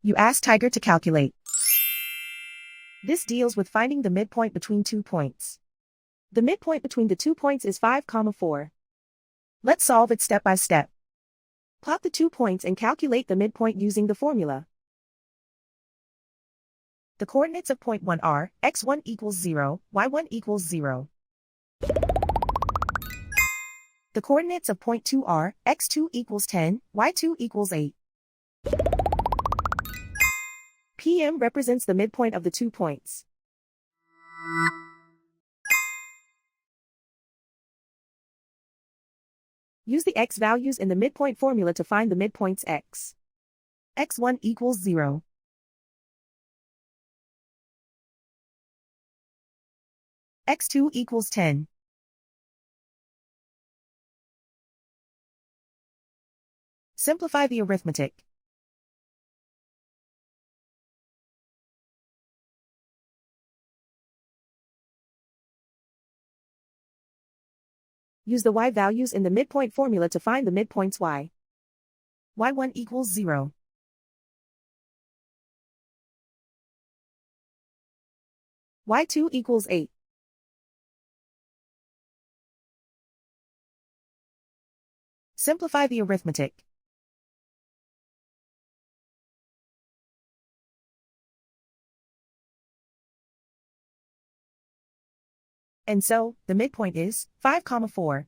You ask Tiger to calculate. This deals with finding the midpoint between 2 points. The midpoint between the 2 points is 5, 4. Let's solve it step by step. Plot the 2 points and calculate the midpoint using the formula. The coordinates of point 1 are x1 equals 0, y1 equals 0. The coordinates of point 2 are x2 equals 10, y2 equals 8. PM represents the midpoint of the 2 points. Use the x values in the midpoint formula to find the midpoints x. x1 equals 0. x2 equals 10. Simplify the arithmetic. Use the y values in the midpoint formula to find the midpoints y. y1 equals 0. y2 equals 8. Simplify the arithmetic. And so, the midpoint is 5, 4.